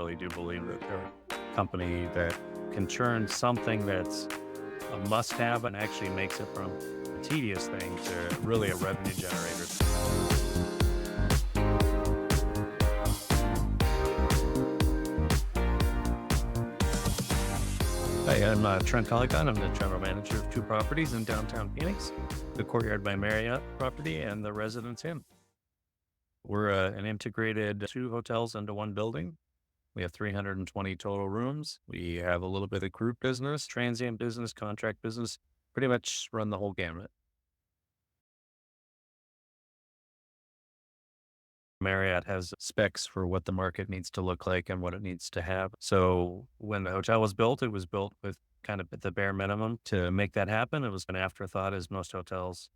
really do believe that they're a company that can turn something that's a must-have and actually makes it from a tedious thing to really a revenue generator. Hi, I'm Trent Collicott. I'm the general manager of two properties in downtown Phoenix, the Courtyard by Marriott property and the Residence Inn. We're an integrated two hotels into one building. We have 320 total rooms. We have a little bit of group business, transient business, contract business, pretty much run the whole gamut. Marriott has specs for what the market needs to look like and what it needs to have. So when the hotel was built, it was built with kind of the bare minimum to make that happen. It was an afterthought, as most hotels,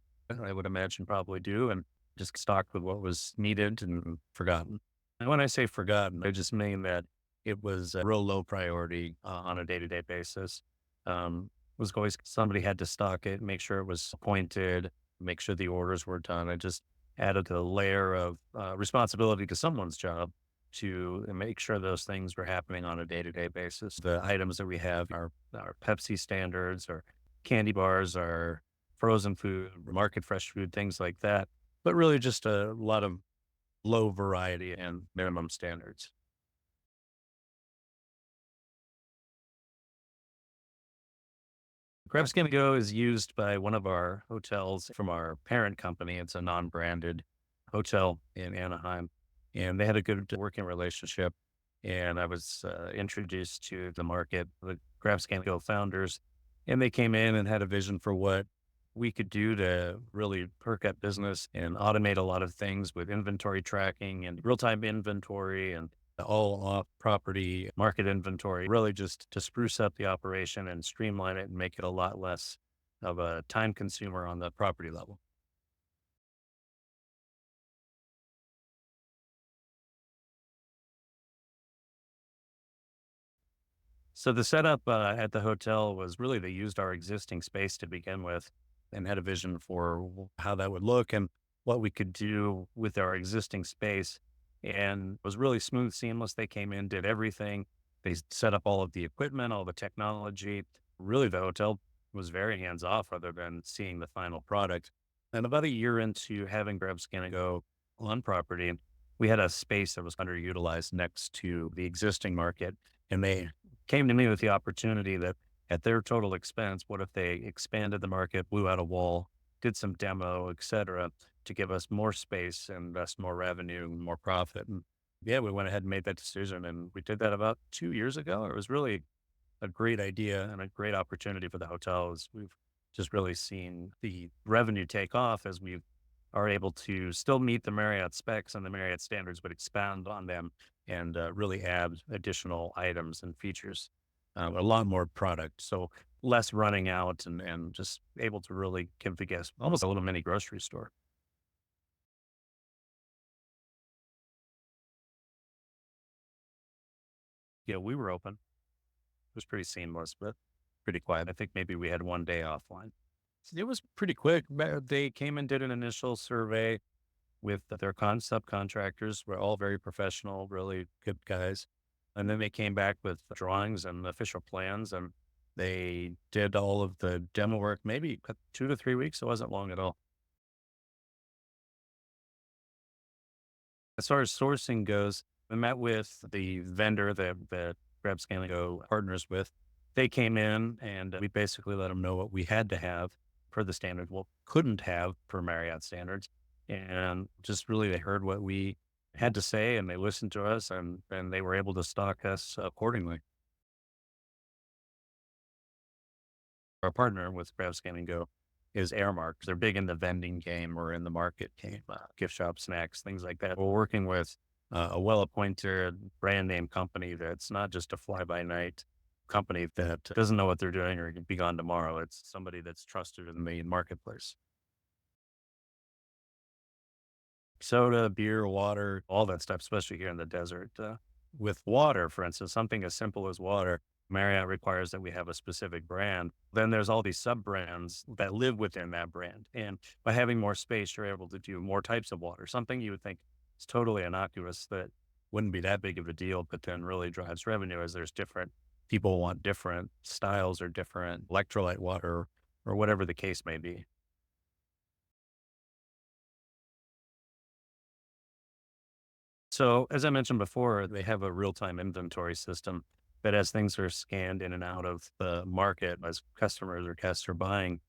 I would imagine, probably do, and just stocked with what was needed and forgotten. And when I say forgotten, I just mean that it was a real low priority on a day-to-day basis. Was always somebody had to stock it, make sure it was appointed, make sure the orders were done. I just added a layer of responsibility to someone's job to make sure those things were happening on a day-to-day basis. The items that we have are our Pepsi standards, our candy bars, our frozen food, market fresh food, things like that, but really just a lot of low variety and minimum standards. GrabScanGo is used by one of our hotels from our parent company. It's a non-branded hotel in Anaheim, and they had a good working relationship. And I was introduced to the market, the GrabScanGo founders, and they came in and had a vision for what we could do to really perk up business and automate a lot of things with inventory tracking and real-time inventory and all off property market inventory, really just to spruce up the operation and streamline it and make it a lot less of a time consumer on the property level. So the setup at the hotel was really they used our existing space to begin with and had a vision for how that would look and what we could do with our existing space. And it was really smooth, seamless. They came in, did everything. They set up all of the equipment, all the technology. Really, the hotel was very hands off other than seeing the final product. And about a year into having GrabScanGo on property, we had a space that was underutilized next to the existing market. And they came to me with the opportunity that at their total expense, what if they expanded the market, blew out a wall, did some demo, et cetera, to give us more space, invest more revenue, more profit. And yeah, we went ahead and made that decision. And we did that about 2 years ago. It was really a great idea and a great opportunity for the hotels. We've just really seen the revenue take off as we are able to still meet the Marriott specs and the Marriott standards, but expand on them and really add additional items and features, a lot more product. So less running out and just able to really give the guests almost a little mini grocery store. Yeah, we were open. It was pretty seamless, but pretty quiet. I think maybe we had one day offline. It was pretty quick. They came and did an initial survey with their subcontractors. We're all very professional, really good guys. And then they came back with drawings and official plans, and they did all of the demo work, maybe 2 to 3 weeks. It wasn't long at all. As far as sourcing goes, we met with the vendor that GrabScanGo partners with. They came in and we basically let them know what we had to have per the standard, what couldn't have per Marriott standards. And just really they heard what we had to say and they listened to us and they were able to stock us accordingly. Our partner with GrabScanGo is Airmark. They're big in the vending game or in the market game, gift shop snacks, things like that. We're working with a well-appointed brand name company that's not just a fly-by-night company that doesn't know what they're doing or can be gone tomorrow. It's somebody that's trusted in the marketplace. Soda, beer, water, all that stuff, especially here in the desert. With water, for instance, something as simple as water, Marriott requires that we have a specific brand. Then there's all these sub brands that live within that brand. And by having more space, you're able to do more types of water, something you would think is totally innocuous that wouldn't be that big of a deal, but then really drives revenue as there's different people want different styles or different electrolyte water or whatever the case may be. So, as I mentioned before, they have a real time inventory system that as things are scanned in and out of the market, as customers or guests are buying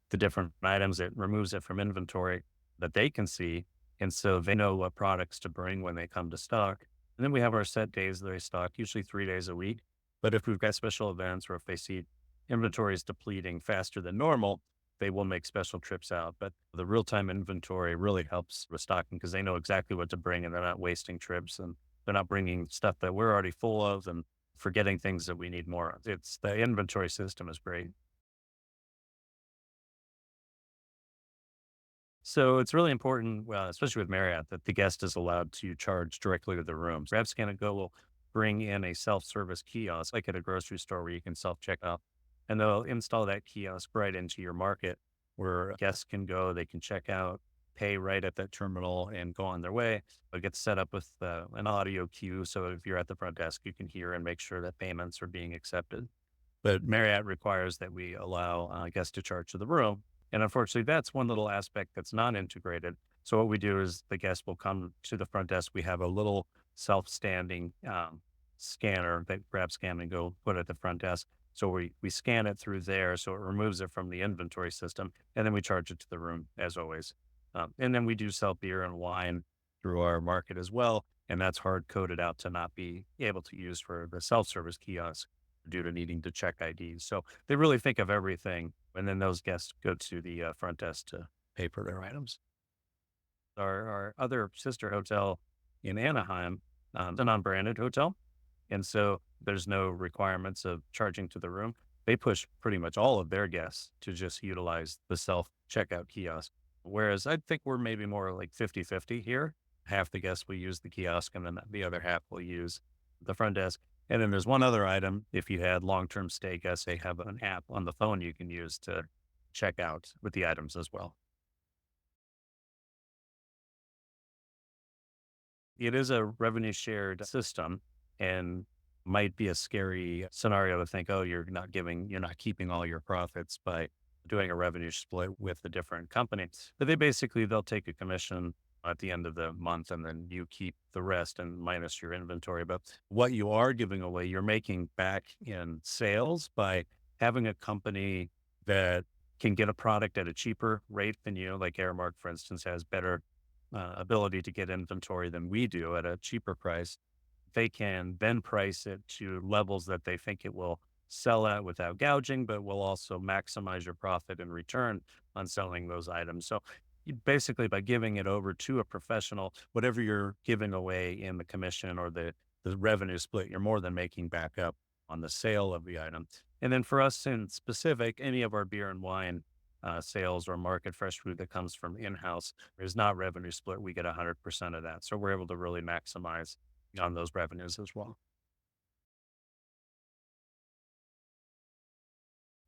the different items, it removes it from inventory that they can see. And so they know what products to bring when they come to stock. And then we have our set days that they stock, usually 3 days a week. But if we've got special events or if they see inventory is depleting faster than normal, they will make special trips out. But the real time inventory really helps with stocking because they know exactly what to bring and they're not wasting trips and they're not bringing stuff that we're already full of and forgetting things that we need more of. It's the inventory system is great. So it's really important, well, especially with Marriott, that the guest is allowed to charge directly to the rooms. GrabScanGo will bring in a self-service kiosk, like at a grocery store where you can self-check out, and they'll install that kiosk right into your market where guests can go, they can check out, pay right at that terminal and go on their way. It gets set up with an audio cue. So if you're at the front desk, you can hear and make sure that payments are being accepted. But Marriott requires that we allow guests to charge to the room. And unfortunately, that's one little aspect that's not integrated. So what we do is the guest will come to the front desk. We have a little self-standing scanner that GrabScan and go put at the front desk. So we scan it through there. So it removes it from the inventory system. And then we charge it to the room as always. And then we do sell beer and wine through our market as well. And that's hard coded out to not be able to use for the self-service kiosk due to needing to check IDs. So they really think of everything. And then those guests go to the front desk to pay for their items. Our other sister hotel in Anaheim, it's a non-branded hotel. And so there's no requirements of charging to the room. They push pretty much all of their guests to just utilize the self checkout kiosk. Whereas I think we're maybe more like 50-50 here. Half the guests will use the kiosk and then the other half will use the front desk. And then there's one other item. If you had long-term stay guests, they have an app on the phone you can use to check out with the items as well. It is a revenue shared system and might be a scary scenario to think, oh, you're not keeping all your profits by doing a revenue split with a different company. But they'll take a commission at the end of the month and then you keep the rest and minus your inventory. But what you are giving away, you're making back in sales by having a company that can get a product at a cheaper rate than you, like Airmark, for instance, has better ability to get inventory than we do at a cheaper price. They can then price it to levels that they think it will sell at without gouging, but will also maximize your profit in return on selling those items. So basically by giving it over to a professional, whatever you're giving away in the commission or the revenue split, you're more than making back up on the sale of the item. And then for us in specific, any of our beer and wine sales or market fresh food that comes from in-house is not revenue split. We get 100% of that. So we're able to really maximize on those revenues as well.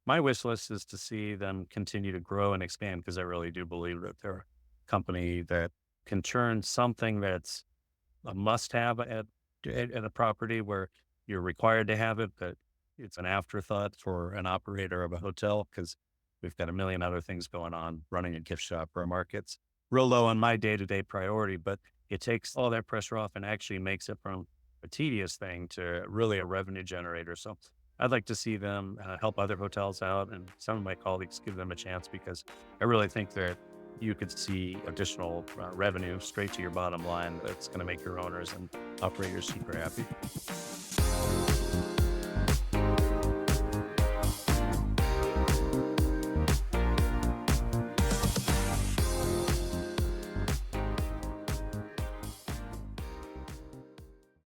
My wish list is to see them continue to grow and expand because I really do believe that they're a company that can turn something that's a must have at a property where you're required to have it, but it's an afterthought for an operator of a hotel because we've got a million other things going on running a gift shop or a market's real low on my day-to-day priority, but it takes all that pressure off and actually makes it from a tedious thing to really a revenue generator. So I'd like to see them help other hotels out and some of my colleagues give them a chance because I really think that you could see additional revenue straight to your bottom line that's going to make your owners and operators super happy.